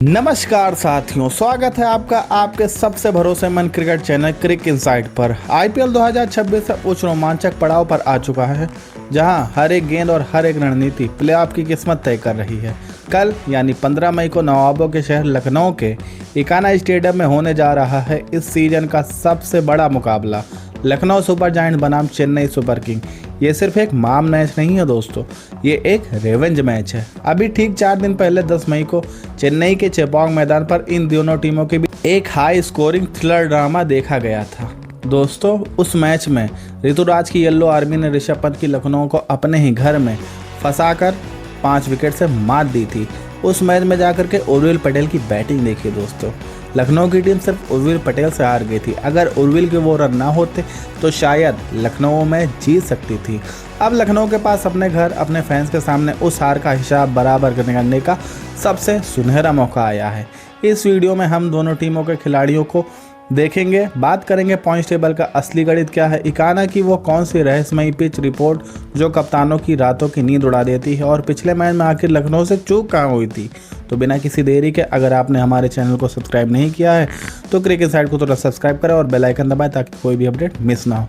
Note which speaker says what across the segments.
Speaker 1: नमस्कार साथियों, स्वागत है आपका आपके सबसे भरोसेमंद क्रिकेट चैनल क्रिक इनसाइट पर। आईपीएल 2026 उच्च रोमांचक पड़ाव पर आ चुका है, जहां हर एक गेंद और हर एक रणनीति प्लेऑफ की किस्मत तय कर रही है। कल यानी 15 मई को नवाबों के शहर लखनऊ के इकाना स्टेडियम में होने जा रहा है इस सीजन का सबसे बड़ा मुकाबला, लखनऊ सुपर जायंट्स बनाम चेन्नई सुपर किंग। ये सिर्फ एक माम मैच नहीं है दोस्तों, ये एक रेवेंज मैच है। अभी ठीक 4 दिन पहले 10 मई को चेन्नई के चेपॉन्ग मैदान पर इन दोनों टीमों के बीच एक हाई स्कोरिंग थ्रिलर ड्रामा देखा गया था। दोस्तों, उस मैच में ऋतुराज की येलो आर्मी ने ऋषभ पंत की लखनऊ को अपने ही घर में फंसाकर 5 विकेट से मात दी थी। उस मैच में जाकर के उर्विल पटेल की बैटिंग देखिए दोस्तों, लखनऊ की टीम सिर्फ उर्विल पटेल से हार गई थी। अगर उर्विल के वो रन ना होते तो शायद लखनऊ में जीत सकती थी। अब लखनऊ के पास अपने घर अपने फैंस के सामने उस हार का हिसाब बराबर करने का सबसे सुनहरा मौका आया है। इस वीडियो में हम दोनों टीमों के खिलाड़ियों को देखेंगे, बात करेंगे पॉइंट्स टेबल का असली गणित क्या है, इकाना की वो कौन सी रहस्यमयी पिच रिपोर्ट जो कप्तानों की रातों की नींद उड़ा देती है, और पिछले मैच में आखिर लखनऊ से चूक कहाँ हुई थी। तो बिना किसी देरी के, अगर आपने हमारे चैनल को सब्सक्राइब नहीं किया है तो क्रिक इनसाइट को तुरंत सब्सक्राइब करें और बेल आइकन दबाएं ताकि कोई भी अपडेट मिस ना हो।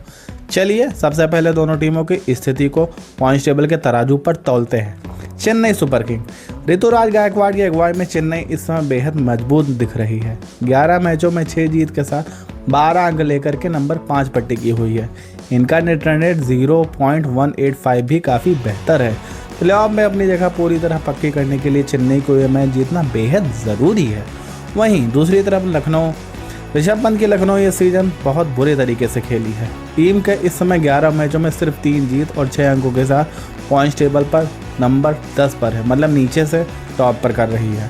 Speaker 1: चलिए सबसे पहले दोनों टीमों की स्थिति को पॉइंट्स टेबल के तराजू पर तौलते हैं। चेन्नई सुपर किंग ऋतुराज गायकवाड़ की अगुवाई में चेन्नई इस समय बेहद मजबूत दिख रही है। 11 मैचों में 6 जीत के साथ 12 अंक लेकर के नंबर 5 पर टिकी हुई है। इनका नेट रन रेट 0.185 भी काफ़ी बेहतर है। प्लेऑफ में अपनी जगह पूरी तरह पक्की करने के लिए चेन्नई को यह मैच जीतना बेहद ज़रूरी है। वहीं दूसरी तरफ लखनऊ, ऋषभ पंत की लखनऊ ये सीजन बहुत बुरे तरीके से खेली है। टीम के इस समय 11 मैचों में सिर्फ 3 जीत और 6 अंकों के साथ पॉइंट्स टेबल पर नंबर 10 पर है, मतलब नीचे से टॉप पर कर रही है।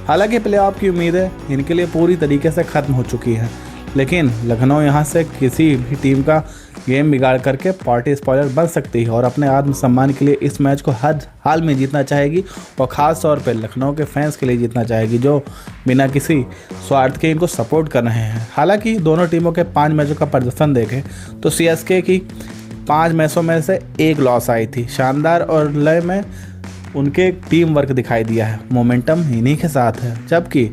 Speaker 1: हालांकि प्लेऑफ की उम्मीदें इनके लिए पूरी तरीके से ख़त्म हो चुकी हैं, लेकिन लखनऊ यहां से किसी भी टीम का गेम बिगाड़ करके पार्टी स्पॉइलर बन सकती है और अपने आत्मसम्मान के लिए इस मैच को हर हाल में जीतना चाहेगी, और ख़ास तौर पर लखनऊ के फैंस के लिए जीतना चाहेगी जो बिना किसी स्वार्थ के इनको सपोर्ट कर रहे हैं। हालांकि दोनों टीमों के 5 मैचों का प्रदर्शन देखें तो सीएसके की 5 मैचों में से 1 लॉस आई थी। शानदार और लय में उनके टीम वर्क दिखाई दिया है, मोमेंटम इन्हीं के साथ है। जबकि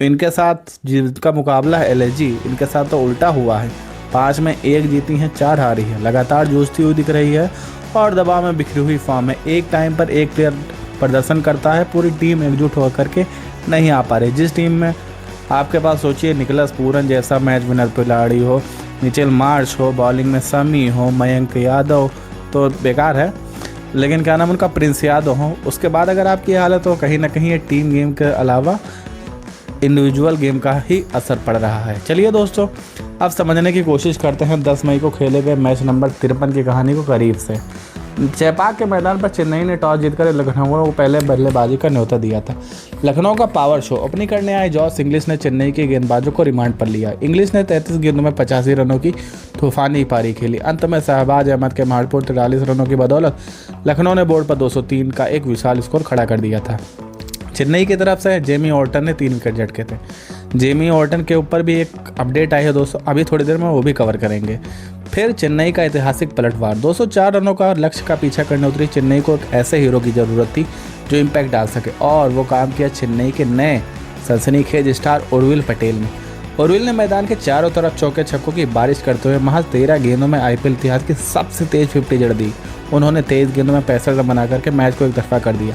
Speaker 1: इनके साथ जिनका मुकाबला है एलएसजी, इनके साथ तो उल्टा हुआ है। 5 में 1 जीती है, 4 हारी है, लगातार जूझती हुई दिख रही है और दबाव में बिखरी हुई फॉर्म है। एक टाइम पर एक प्लेयर प्रदर्शन करता है, पूरी टीम एकजुट होकर के नहीं आ पा रही। जिस टीम में आपके पास सोचिए निकलस पूरन जैसा मैच विनर खिलाड़ी हो, मिचेल मार्श हो, बॉलिंग में समी हो, मयंक यादव तो बेकार है, लेकिन क्या नाम उनका प्रिंस यादव हो, उसके बाद अगर आपकी हालत हो, कहीं ना कहीं ये टीम गेम के अलावा इंडिविजुअल गेम का ही असर पड़ रहा है। चलिए दोस्तों, अब समझने की कोशिश करते हैं 10 मई को खेले गए मैच नंबर 53 की कहानी को करीब से। चेपाक के मैदान पर चेन्नई ने टॉस जीतकर लखनऊ को पहले बल्लेबाजी का न्योता दिया था। लखनऊ का पावर शो ओपनिंग करने आए जॉस इंग्लिश ने चेन्नई के गेंदबाजों को रिमांड पर लिया। इंग्लिश ने 33 गेंदों में 85 रनों की तूफानी पारी खेली। अंत में शहबाज अहमद के मारपुर 43 रनों की बदौलत लखनऊ ने बोर्ड पर 203 का एक विशाल स्कोर खड़ा कर दिया था। चेन्नई की तरफ से जेमी ऑर्टन ने 3 विकेट झटके थे। जेमी ऑर्टन के ऊपर भी एक अपडेट आई है दोस्तों, अभी थोड़ी देर में वो भी कवर करेंगे। फिर चेन्नई का ऐतिहासिक पलटवार, 204 रनों का लक्ष्य का पीछा करने उतरी चेन्नई को एक ऐसे हीरो की ज़रूरत थी जो इम्पैक्ट डाल सके, और वो काम किया चेन्नई के नए सनसनीखेज स्टार उर्विल पटेल ने। उर्विल ने मैदान के चारों तरफ चौके छक्कों की बारिश करते हुए महज 13 गेंदों में आईपीएल इतिहास की सबसे तेज 50 जड़ दी। उन्होंने 23 गेंदों में 65 रन बना करके मैच को एक तरफा कर दिया।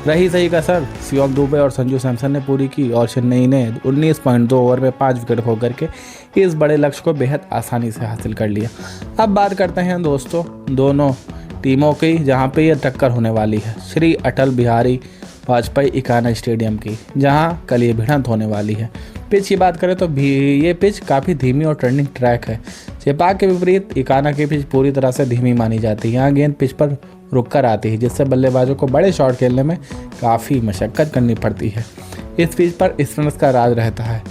Speaker 1: रही सही कसर शिवम दुबे और संजू सैमसन ने पूरी की, और चेन्नई ने 19.2 ओवर में 5 विकेट खो करके इस बड़े लक्ष्य को बेहद आसानी से हासिल कर लिया। अब बात करते हैं दोस्तों दोनों टीमों की, जहां पे ये टक्कर होने वाली है श्री अटल बिहारी वाजपेयी इकाना स्टेडियम की, जहां कल ये भिड़ंत होने वाली है। पिच की बात करें तो ये पिच काफ़ी धीमी और टर्निंग ट्रैक है। चेपाक के विपरीत इकाना की पिच पूरी तरह से धीमी मानी जाती है। यहाँ गेंद पिच पर रुक कर आती है, जिससे बल्लेबाजों को बड़े शॉट खेलने में काफ़ी मशक्क़त करनी पड़ती है। इस पिच पर स्पिनर्स का राज रहता है।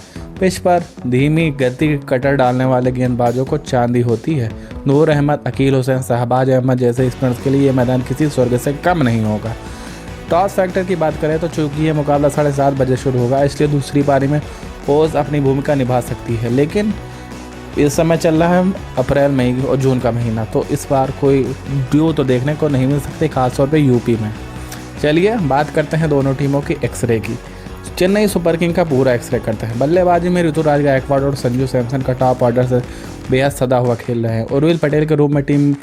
Speaker 1: पिच पर धीमी गति कटर डालने वाले गेंदबाजों को चांदी होती है। नूर अहमद, अकील हुसैन, शहबाज अहमद जैसे स्पिनर्स के लिए ये मैदान किसी स्वर्ग से कम नहीं होगा। टॉस फैक्टर की बात करें तो चूंकि ये मुकाबला 7:30 बजे शुरू होगा, इसलिए दूसरी पारी में ओज अपनी भूमिका निभा सकती है, लेकिन इस समय चल रहा है अप्रैल मई और जून का महीना, तो इस बार कोई ड्यू तो देखने को नहीं मिल सकती, खासतौर पे यूपी में। चलिए बात करते हैं दोनों टीमों की एक्सरे की। चेन्नई सुपर किंग का पूरा एक्सरे करते हैं। बल्लेबाजी में ऋतुराज गायकवाड़ और संजू सैमसन का टॉप ऑर्डर से बेहद सदा हुआ खेल रहे हैं। उर्विल पटेल के रूप में टीम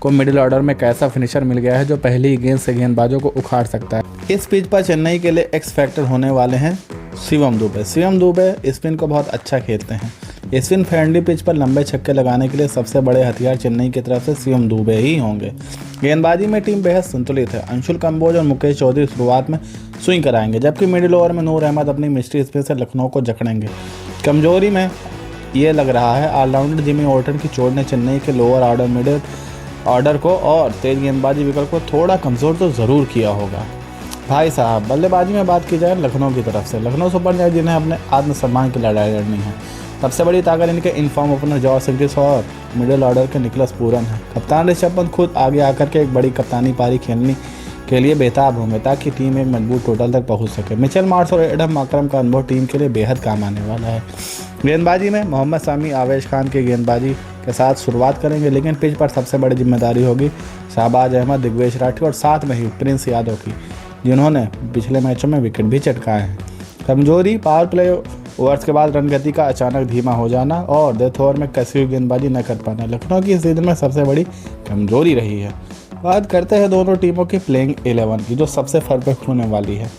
Speaker 1: को मिडिल ऑर्डर में एक ऐसा फिनिशर मिल गया है जो पहली ही गेंद से गेंदबाजों को उखाड़ सकता है। इस पिच पर चेन्नई के लिए एक्स फैक्टर होने वाले हैं शिवम दुबे। शिवम दुबे स्पिन को बहुत अच्छा खेलते हैं। स्पिन फ्रेंडली पिच पर लंबे छक्के लगाने के लिए सबसे बड़े हथियार चेन्नई की तरफ से शिवम दुबे ही होंगे। गेंदबाजी में टीम बेहद संतुलित है। अंशुल कंबोज और मुकेश चौधरी शुरुआत में स्विंग कराएंगे, जबकि मिडिल ओवर में नूर अहमद अपनी मिस्ट्री स्पिन से लखनऊ को जकड़ेंगे। कमजोरी में ये लग रहा है ऑलराउंडर जिमी ऑर्टन की चोट ने चेन्नई के लोअर ऑर्डर मिडिल ऑर्डर को और तेज गेंदबाजी विकल्प को थोड़ा कमज़ोर तो ज़रूर किया होगा। भाई साहब, बल्लेबाजी में बात की जाए लखनऊ की तरफ से, लखनऊ सुपर जायंट्स जिन्हें अपने आत्मसम्मान की लड़ाई लड़नी है। सबसे बड़ी ताकत इनके इनफॉर्म ओपनर जॉर्ज इंग्लिश और मिडिल ऑर्डर के निकलस पूरन है। कप्तान ऋषभ पंत खुद आगे आकर के एक बड़ी कप्तानी पारी खेलने के लिए बेताब होंगे ताकि टीम एक मजबूत टोटल तक पहुंच सके। मिचेल मार्श और एडम माकरम का अनुभव टीम के लिए बेहद काम आने वाला है। गेंदबाजी में मोहम्मद शामी आवेश खान की गेंदबाजी के साथ शुरुआत करेंगे, लेकिन पिच पर सबसे बड़ी जिम्मेदारी होगी शहबाज अहमद, दिग्वेश राठी और साथ में ही प्रिंस यादव की, जिन्होंने पिछले मैचों में विकेट भी चटकाए हैं। कमजोरी पावर प्ले ओवर्स के बाद रन गति का अचानक धीमा हो जाना और डेथ ओवर में कसी हुई गेंदबाजी न कर पाना लखनऊ की इस सीजन में सबसे बड़ी कमजोरी रही है। बात करते हैं दोनों टीमों की प्लेइंग 11 की, जो सबसे परफेक्ट होने वाली है।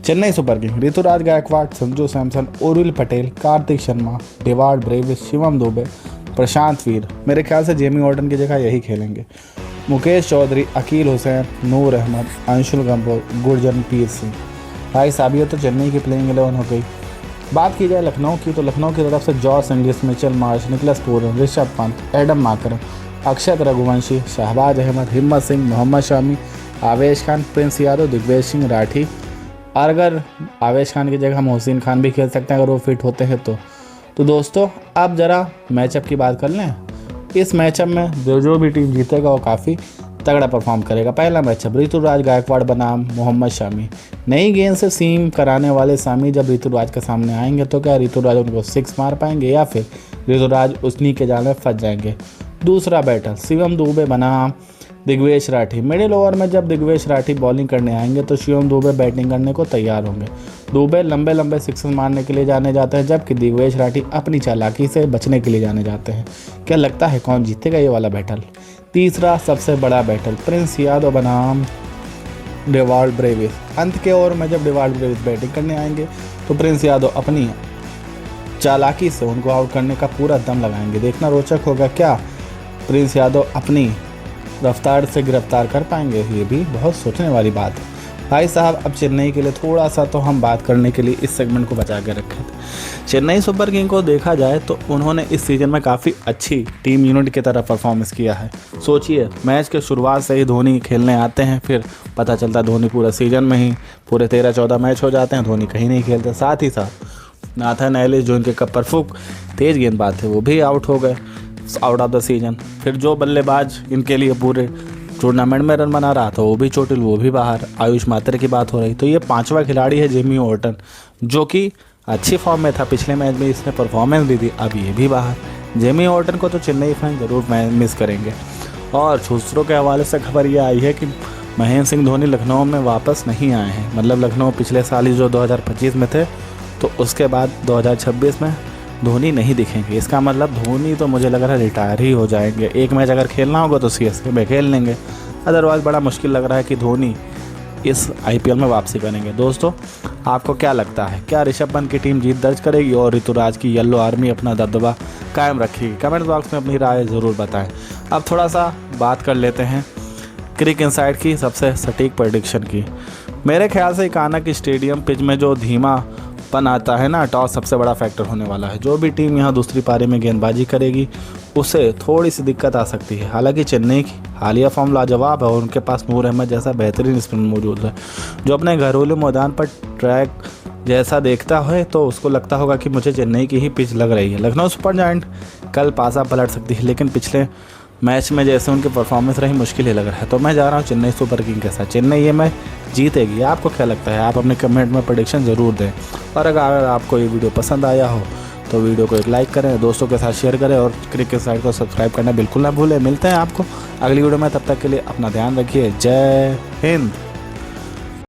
Speaker 1: Chennai super king Ruturaj Gaikwad, Sanju Samson, Urvil Patel, Kartik Sharma, Dewald Brevis, Shivam Dube, Prashant Veer. मेरे ख्याल से जेमी ऑर्टन की जगह यही खेलेंगे। मुकेश चौधरी, अकील हुसैन, नूर अहमद, अंशुल कंबोज, गुरजनप्रीत सिंह। भाई साहब, ये तो चेन्नई की प्लेइंग 11 हो गई। बात की जाए लखनऊ की, तो लखनऊ की तरफ से George English, Mitchell Marsh, Nicholas Pooran, Rishabh Pant, Adam Markram, Akshat Raghuvanshi, Shahbaz Ahmed, Himmat Singh, Mohammed Shami, Avesh Khan, Prince Yadav, Digvesh Singh Rathi. और अगर आवेश खान की जगह मोहसिन खान भी खेल सकते हैं अगर वो फिट होते हैं तो दोस्तों अब ज़रा मैचअप की बात कर लें। इस मैचअप में जो भी टीम जीतेगा वो काफ़ी तगड़ा परफॉर्म करेगा। पहला मैचअप ऋतुराज गायकवाड़ बनाम मोहम्मद शामी। नई गेंद से सीम कराने वाले शामी जब ऋतुराज के सामने आएंगे तो क्या ऋतुराज उनको 6 मार पाएंगे या फिर ऋतुराज उन्हीं के जाल में फंस जाएंगे। दूसरा बैटल शिवम दुबे बनाम दिग्वेश राठी। मिडिल ओवर में जब दिग्वेश राठी बॉलिंग करने आएंगे तो शिवम दुबे बैटिंग करने को तैयार होंगे। दुबे लंबे लंबे सिक्सेस मारने के लिए जाने जाते हैं, जबकि दिग्वेश राठी अपनी चालाकी से बचने के लिए जाने जाते हैं। क्या लगता है कौन जीतेगा ये वाला बैटल? तीसरा सबसे बड़ा बैटल प्रिंस यादव बनाम डेवार्ड ब्रेविस। अंत के ओवर में जब डेवार्ड ब्रेविस बैटिंग करने आएंगे तो प्रिंस यादव अपनी चालाकी से उनको आउट करने का पूरा दम लगाएंगे। देखना रोचक होगा, क्या प्रिंस यादव अपनी रफ्तार से गिरफ्तार कर पाएंगे? ये भी बहुत सोचने वाली बात है। भाई साहब, अब चेन्नई के लिए थोड़ा सा तो हम बात करने के लिए इस सेगमेंट को बचा के रखे थे। चेन्नई सुपर किंग को देखा जाए तो उन्होंने इस सीज़न में काफ़ी अच्छी टीम यूनिट की तरह परफॉर्मेंस किया है। सोचिए, मैच के शुरुआत से ही धोनी खेलने आते हैं, फिर पता चलता है धोनी पूरा सीजन में ही पूरे 13-14 मैच हो जाते हैं, धोनी कहीं नहीं खेलते। साथ ही साथ नाथन एलिस जो इनके कपरफुक तेज गेंदबाज थे वो भी आउट हो गए, आउट ऑफ द सीजन। फिर जो बल्लेबाज इनके लिए पूरे टूर्नामेंट में रन बना रहा था वो भी चोटिल, वो भी बाहर। आयुष मात्रे की बात हो रही, तो ये 5वां खिलाड़ी है जेमी ऑर्टन, जो कि अच्छी फॉर्म में था। पिछले मैच में इसने परफॉर्मेंस दी थी, अब ये भी बाहर। जेमी ऑर्टन को तो चेन्नई फैन ज़रूर मिस करेंगे। और दूसरों के हवाले से खबर ये आई है कि महेंद्र सिंह धोनी लखनऊ में वापस नहीं आए हैं। मतलब लखनऊ पिछले साल ही जो 2025 में थे, तो उसके बाद 2026 में धोनी नहीं दिखेंगे। इसका मतलब धोनी तो मुझे लग रहा है रिटायर ही हो जाएंगे। एक मैच अगर खेलना होगा तो सीएसके में खेल लेंगे, अदरवाइज़ बड़ा मुश्किल लग रहा है कि धोनी इस आईपीएल में वापसी करेंगे। दोस्तों, आपको क्या लगता है, क्या ऋषभ पंत की टीम जीत दर्ज करेगी और ऋतुराज की येलो आर्मी अपना दबदबा कायम रखेगी? कमेंट बॉक्स में अपनी राय ज़रूर बताएं। अब थोड़ा सा बात कर लेते हैं क्रिक इनसाइड की सबसे सटीक प्रेडिक्शन की। मेरे ख्याल से कानक स्टेडियम पिच में जो धीमापन आता है ना, टॉस सबसे बड़ा फैक्टर होने वाला है। जो भी टीम यहाँ दूसरी पारी में गेंदबाजी करेगी उसे थोड़ी सी दिक्कत आ सकती है। हालांकि चेन्नई की हालिया फॉर्म लाजवाब है और उनके पास नूर अहमद जैसा बेहतरीन स्पिनर मौजूद है, जो अपने घरेलू मैदान पर ट्रैक जैसा देखता है तो उसको लगता होगा कि मुझे चेन्नई की ही पिच लग रही है। लखनऊ सुपर जायंट कल पासा पलट सकती है, लेकिन पिछले मैच में जैसे उनकी परफॉर्मेंस रही मुश्किल ही लग रहा है। तो मैं जा रहा हूँ चेन्नई सुपर किंग के साथ। चेन्नई ये मैच जीतेगी। आपको क्या लगता है? आप अपने कमेंट में प्रेडिक्शन ज़रूर दें। और अगर आपको ये वीडियो पसंद आया हो तो वीडियो को एक लाइक करें, दोस्तों के साथ शेयर करें और क्रिकेट साइट को सब्सक्राइब करना बिल्कुल ना भूलें। मिलते हैं आपको अगली वीडियो में, तब तक के लिए अपना ध्यान रखिए। जय हिंद।